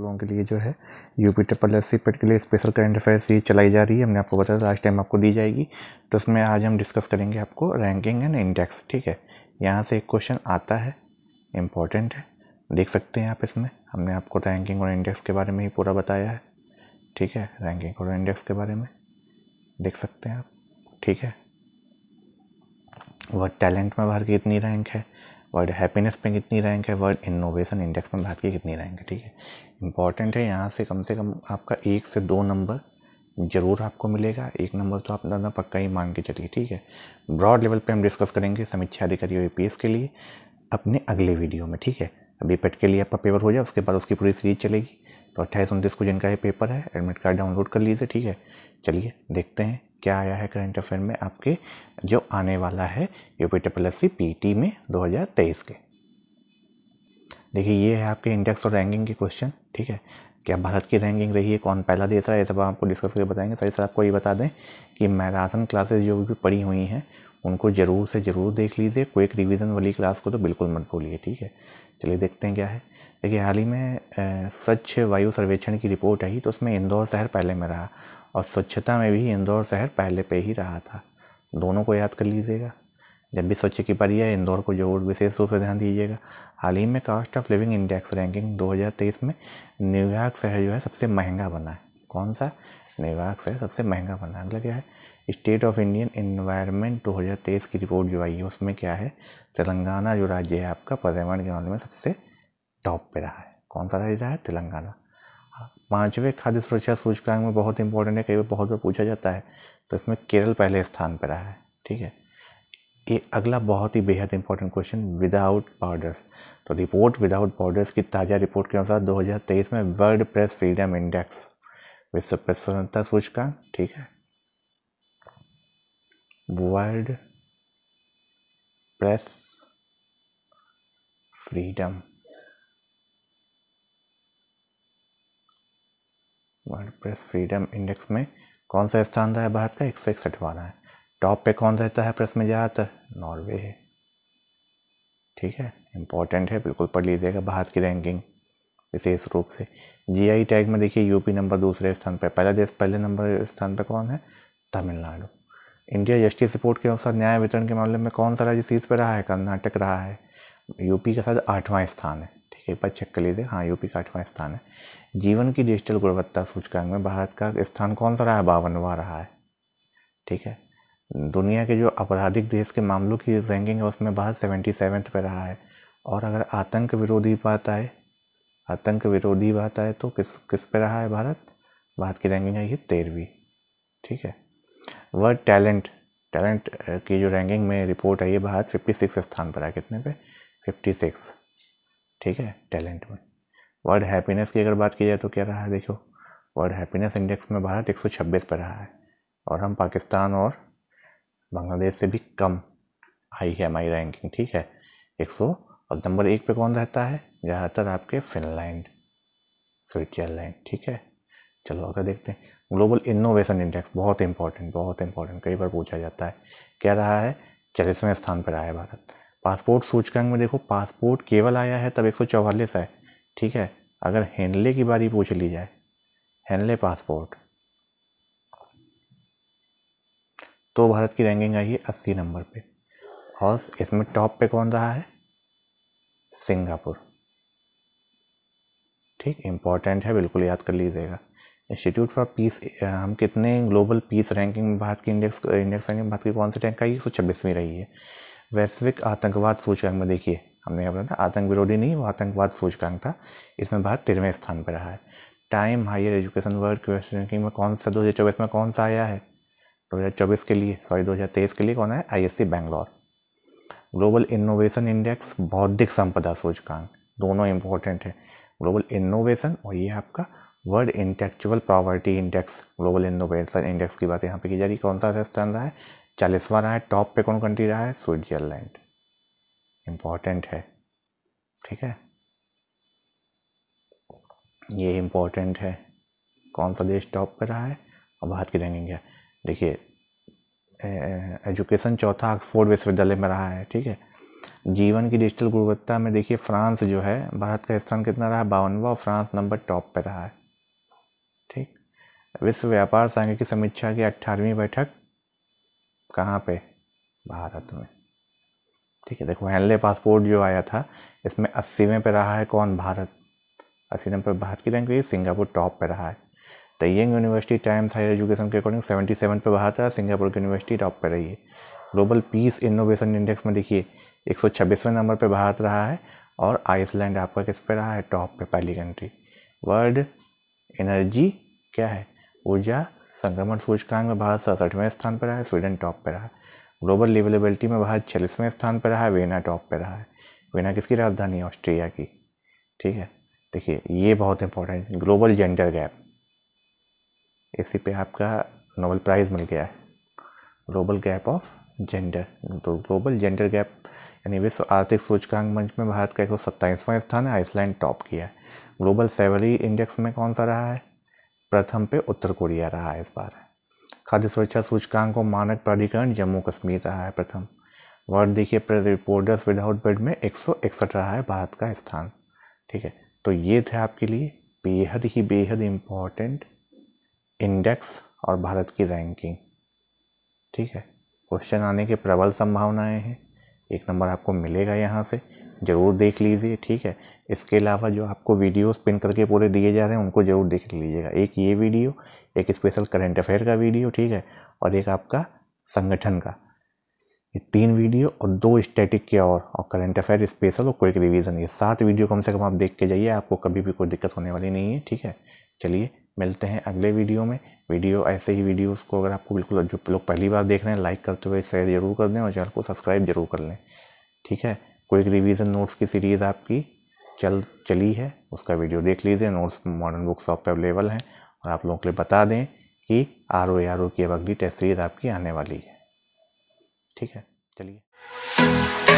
लोगों के लिए जो है यूपी ट्रिपल एस सी पेट के लिए स्पेशल करंट अफेयर्स सीरीज चलाई जा रही है। हमने आपको बताया लास्ट टाइम आपको दी जाएगी, तो उसमें आज हम डिस्कस करेंगे आपको रैंकिंग एंड इंडेक्स। ठीक है, यहाँ से एक क्वेश्चन आता है, इम्पॉर्टेंट है, देख सकते हैं आप। इसमें हमने आपको रैंकिंग और इंडेक्स के बारे में ही पूरा बताया है। ठीक है, रैंकिंग और इंडेक्स के बारे में देख सकते हैं आप। ठीक है, वर्ड टैलेंट में भारत की कितनी रैंक है, वर्ड हैप्पीनेस में कितनी रैंक है, वर्ड इनोवेशन इंडेक्स में भारत की कितनी रैंक है। ठीक है, इंपॉर्टेंट है। यहाँ से कम आपका 1 से 2 नंबर जरूर आपको मिलेगा। 1 नंबर तो आप दादा पक्का ही मान के चलिए। ठीक है, ब्रॉड लेवल पे हम डिस्कस करेंगे समीक्षा अधिकारी और यूपीएस के लिए अपने अगले वीडियो में। ठीक है, अभी पेट के लिए आपका पेपर हो जाए, उसके बाद उसकी पूरी सीरीज चलेगी। तो 28-29 को जिनका ये पेपर है, एडमिट कार्ड डाउनलोड कर लीजिए। ठीक है, चलिए देखते हैं क्या आया है करंट अफेयर में आपके जो आने वाला है UP triple S C PT में 2023 के। देखिए, ये है आपके इंडेक्स और रैंकिंग के क्वेश्चन। ठीक है, क्या भारत की रैंकिंग रही है, कौन पहला देश रहा है, ये सब आपको डिस्कस करके बताएंगे। साथ ही साथ आपको ये बता दें कि मैराथन क्लासेस जो भी पढ़ी हुई हैं उनको ज़रूर से ज़रूर देख लीजिए। क्विक रिवीजन वाली क्लास को तो बिल्कुल मत भूलिए। ठीक है, चलिए देखते हैं क्या है। देखिए, हाल ही में स्वच्छ वायु सर्वेक्षण की रिपोर्ट आई, तो उसमें इंदौर शहर पहले में रहा और स्वच्छता में भी इंदौर शहर पहले पे ही रहा था। दोनों को याद कर लीजिएगा। जब भी स्वच्छ की बारी है, इंदौर को जरूर विशेष रूप से ध्यान दीजिएगा। हाल ही में cost of living index ranking 2023 में न्यूयॉर्क शहर जो है सबसे महंगा बना है। कौन सा? न्यूयॉर्क शहर सबसे महंगा बना है। मतलब क्या है, स्टेट ऑफ इंडियन एनवायरनमेंट 2023 की रिपोर्ट जो आई है उसमें क्या है, तेलंगाना जो राज्य है आपका पर्यावरण के मामले में सबसे टॉप पे रहा है। कौन सा राज्य रहा है? तेलंगाना। 5वें खाद्य सुरक्षा सूचकांक में बहुत इंपॉर्टेंट है, कई बार बहुत बार पूछा जाता है, तो इसमें केरल पहले स्थान पर रहा है। ठीक है, ये अगला बहुत ही बेहद इंपॉर्टेंट क्वेश्चन, विदाउट बॉर्डर्स। तो रिपोर्ट विदाउट बॉर्डर्स की ताज़ा रिपोर्ट के अनुसार 2023 में वर्ल्ड प्रेस फ्रीडम इंडेक्स, विश्व प्रेस स्वतंत्रता सूचकांक, ठीक है, world press freedom, world press freedom index में कौन सा स्थान रहा है भारत का? 161वां है। टॉप पे कौन रहता है प्रेस में ज़्यादातर? नॉर्वे है। ठीक है, इंपॉर्टेंट है, बिल्कुल पढ़ लीजिएगा भारत की रैंकिंग विशेष रूप से। जीआई टैग में देखिए यूपी नंबर 2 स्थान पर, पहला देश पहले नंबर स्थान पर कौन है? तमिलनाडु। इंडिया जस्टिस रिपोर्ट के अनुसार न्याय वितरण के मामले में कौन सा राज्य शीर्ष पर रहा है? कर्नाटक रहा है। यूपी का शायद 8वां स्थान है। ठीक है, एक बार चेक कर लीजिए। हाँ, यूपी का 8वां स्थान है। जीवन की डिजिटल गुणवत्ता सूचकांक में भारत का स्थान कौन सा रहा है? 52वां रहा है। ठीक है, दुनिया के जो आपराधिक देश के मामलों की रैंकिंग है उसमें भारत 77 पे रहा है। और अगर आतंक विरोधी बात आए तो किस पे रहा है भारत? भारत की रैंकिंग है ये 13वीं। ठीक है, वर्ल्ड टैलेंट की जो रैंकिंग में रिपोर्ट आई है, भारत 56 स्थान पर है। कितने पे? 56। ठीक है, टैलेंट में। वर्ल्ड हैप्पीनेस की अगर बात की जाए तो क्या रहा है? देखो, वर्ल्ड हैप्पीनेस इंडेक्स में भारत 126 पर रहा है और हम पाकिस्तान और बांग्लादेश से भी कम आई है हमारी रैंकिंग। ठीक है, 100। और नंबर 1 पे कौन रहता है? ज़्यादातर आपके फिनलैंड, स्विट्जरलैंड। ठीक है, चलो अगर देखते हैं ग्लोबल इनोवेशन इंडेक्स, बहुत इंपॉर्टेंट, कई बार पूछा जाता है। क्या रहा है? 40वें स्थान पर आया है भारत। पासपोर्ट सूचकांक में देखो, पासपोर्ट केवल आया है तब 144 है। ठीक है, अगर हेनले की बारी पूछ ली जाए, हेनले पासपोर्ट, तो भारत की रैंकिंग आई है 80 नंबर पे। और इसमें टॉप पे कौन रहा है? सिंगापुर। ठीक, इंपॉर्टेंट है, बिल्कुल याद कर लीजिएगा। इंस्टीट्यूट फॉर पीस, हम कितने ग्लोबल पीस रैंकिंग में भारत की इंडेक्स रैंकिंग भारत की कौन सी रैंक आई? 126वीं रही है। वैश्विक आतंकवाद सूचकांक में देखिए, हमने यहाँ था आतंक विरोधी नहीं, वो आतंकवाद सूचकांक था, इसमें भारत 13वें स्थान पर रहा है। Times Higher Education World question ranking में कौन सा 2024 में कौन सा आया है? 2024 के लिए, 2023 के लिए कौन है? ISC Bangalore. Global innovation index, बौद्धिक संपदा सूचकांक, दोनों इंपॉर्टेंट है। ग्लोबल इनोवेशन और ये आपका world intellectual property index, global innovation index की बात यहाँ पे की जा रही। कौन सा स्थान रहा है? 40वां रहा है। टॉप पे कौन कंट्री रहा है? स्विट्जरलैंड। इंपॉर्टेंट है। ठीक है, ये इंपॉर्टेंट है, कौन सा देश टॉप पे रहा है और भारत की रैंकिंग क्या है। देखिए, एजुकेशन चौथा ऑक्सफोर्ड विश्वविद्यालय में रहा है। ठीक है, जीवन की डिजिटल गुणवत्ता में देखिए फ्रांस जो है, भारत का स्थान कितना रहा, 52वां, और फ्रांस नंबर टॉप पे रहा है। ठीक। विश्व व्यापार संघ की समीक्षा की 18वीं बैठक कहाँ पे, भारत में। ठीक है, देखो हेनले पासपोर्ट जो आया था इसमें 80वें पे रहा है कौन, भारत। 80 नंबर पर भारत की रैंक रही, सिंगापुर टॉप पे रहा है। The Young University Times Higher Education के अकॉर्डिंग 77 पे भारत रहा, सिंगापुर की यूनिवर्सिटी टॉप पे रही है। ग्लोबल पीस इनोवेशन इंडेक्स में देखिए 126वें नंबर पे भारत रहा है, और आइसलैंड आपका किस पे रहा है, टॉप पे, पहली कंट्री। वर्ल्ड एनर्जी क्या है, ऊर्जा संक्रमण सूचकांक में भारत 67वें स्थान पर रहा है, स्वीडन टॉप पे रहा है। ग्लोबल लिवेबिलिटी में भारत 46वें स्थान पर रहा है, वियना टॉप पे रहा है। वियना किसकी राजधानी है, ऑस्ट्रिया की। ठीक है, देखिए ये बहुत इंपॉर्टेंट, ग्लोबल जेंडर गैप, इसी पे आपका नोबेल प्राइज़ मिल गया है, ग्लोबल गैप ऑफ जेंडर। तो ग्लोबल जेंडर गैप यानी विश्व आर्थिक सूचकांक मंच में भारत का 127वां स्थान है, आइसलैंड टॉप किया है। ग्लोबल सेवरी इंडेक्स में कौन सा रहा है, प्रथम पे उत्तर कोरिया रहा है इस बार। खाद्य सुरक्षा सूचकांक को मानक प्राधिकरण जम्मू कश्मीर रहा है प्रथम। वर्ल्ड देखिए रिपोर्टर्स विदाउट बेड में 161 रहा है भारत का स्थान। ठीक है, तो ये थे आपके लिए बेहद इम्पॉर्टेंट इंडेक्स और भारत की रैंकिंग। ठीक है, क्वेश्चन आने की प्रबल संभावनाएं हैं, 1 नंबर आपको मिलेगा यहाँ से, ज़रूर देख लीजिए। ठीक है, इसके अलावा जो आपको वीडियोस पिन करके पूरे दिए जा रहे हैं उनको ज़रूर देख लीजिएगा, एक ये वीडियो, एक स्पेशल करंट अफेयर का वीडियो, ठीक है, और एक आपका संगठन का, ये 3 वीडियो और 2 स्टैटिक के और करंट अफेयर स्पेशल और क्विक रिवीजन, ये 7 वीडियो कम से कम आप देख के जाइए, आपको कभी भी कोई दिक्कत होने वाली नहीं है। ठीक है, चलिए मिलते हैं अगले वीडियो में। वीडियो ऐसे ही वीडियोस को अगर आपको बिल्कुल, जो लोग पहली बार देख रहे हैं, लाइक करते हुए शेयर जरूर कर दें और चैनल को सब्सक्राइब जरूर कर लें। ठीक है, क्विक रिवीजन नोट्स की सीरीज़ आपकी चली है, उसका वीडियो देख लीजिए, नोट्स मॉडर्न बुक शॉप पे अवेलेबल हैं। और आप लोगों के लिए बता दें कि RO की अब अगली टेस्ट सीरीज़ आपकी आने वाली है। ठीक है, चलिए।